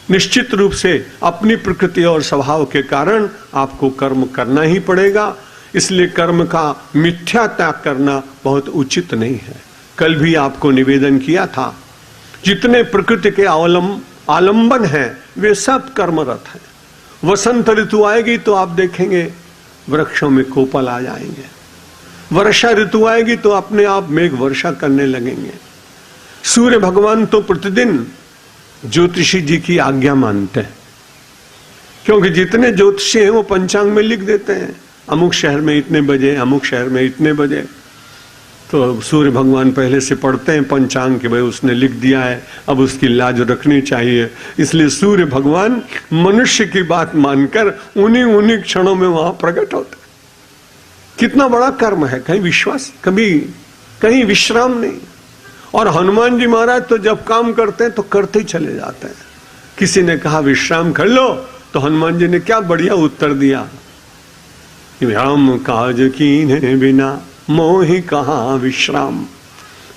निश्चित रूप से अपनी प्रकृति और स्वभाव के कारण आपको कर्म करना ही पड़ेगा। इसलिए कर्म का मिथ्या त्याग करना बहुत उचित नहीं है। कल भी आपको निवेदन किया था, जितने प्रकृति के आलंबन हैं वे सब कर्मरत हैं। वसंत ऋतु आएगी तो आप देखेंगे वृक्षों में कोपल आ जाएंगे। वर्षा ऋतु आएगी तो अपने आप मेघ वर्षा करने लगेंगे। सूर्य भगवान तो प्रतिदिन ज्योतिषी जी की आज्ञा मानते हैं, क्योंकि जितने ज्योतिषी हैं वो पंचांग में लिख देते हैं, अमुक शहर में इतने बजे, अमुक शहर में इतने बजे। तो सूर्य भगवान पहले से पढ़ते हैं पंचांग के, भाई उसने लिख दिया है, अब उसकी लाज रखनी चाहिए। इसलिए सूर्य भगवान मनुष्य की बात मानकर उन्हीं क्षणों में वहां प्रकट होते। कितना बड़ा कर्म है, कहीं विश्वास, कहीं विश्राम नहीं। और हनुमान जी महाराज तो जब काम करते हैं तो करते ही चले जाते हैं। किसी ने कहा विश्राम कर लो, तो हनुमान जी ने क्या बढ़िया उत्तर दिया, राम काज कीन्हे बिना मोहि कहाँ विश्राम।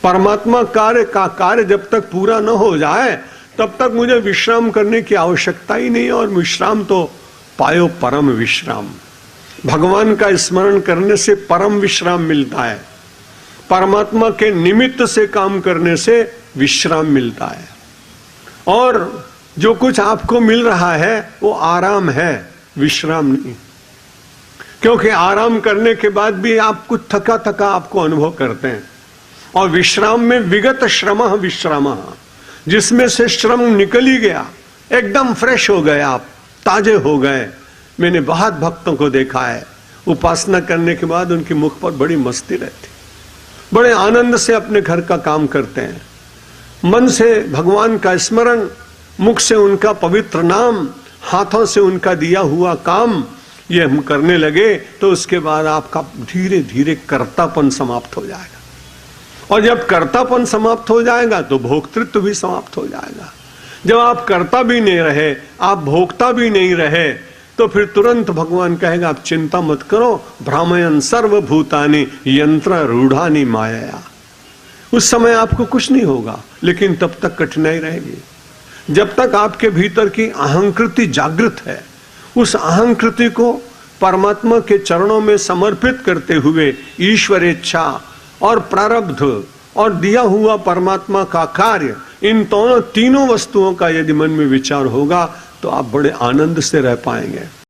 परमात्मा कार्य जब तक पूरा न हो जाए तब तक मुझे विश्राम करने की आवश्यकता ही नहीं। और विश्राम तो पायो परम विश्राम, भगवान का स्मरण करने से परम विश्राम मिलता है। परमात्मा के निमित्त से काम करने से विश्राम मिलता है। और जो कुछ आपको मिल रहा है वो आराम है, विश्राम नहीं। क्योंकि आराम करने के बाद भी आप कुछ थका थका आपको अनुभव करते हैं। और विश्राम में विगत श्रमः विश्रामः, जिसमें से श्रम निकल ही गया, एकदम फ्रेश हो गए, आप ताजे हो गए। मैंने बहुत भक्तों को देखा है, उपासना करने के बाद उनके मुख पर बड़ी मस्ती रहती, बड़े आनंद से अपने घर का काम करते हैं। मन से भगवान का स्मरण, मुख से उनका पवित्र नाम, हाथों से उनका दिया हुआ काम, ये हम करने लगे तो उसके बाद आपका धीरे धीरे कर्तापन समाप्त हो जाएगा। और जब कर्तापन समाप्त हो जाएगा तो भोक्तृत्व भी समाप्त हो जाएगा। जब आप कर्ता भी नहीं रहे, आप भोक्ता भी नहीं रहे, तो फिर तुरंत भगवान कहेगा आप चिंता मत करो, भ्रामयन् सर्वभूतानि यंत्र रूढ़ानि माया। उस समय आपको कुछ नहीं होगा, लेकिन तब तक कठिनाई रहेगी। जब तक आपके भीतर की अहंकृति जागृत है, उस अहंकृति को परमात्मा के चरणों में समर्पित करते हुए ईश्वर इच्छा और प्रारब्ध और दिया हुआ परमात्मा का कार्य, इन तीनों वस्तुओं का यदि मन में विचार होगा तो आप बड़े आनंद से रह पाएंगे।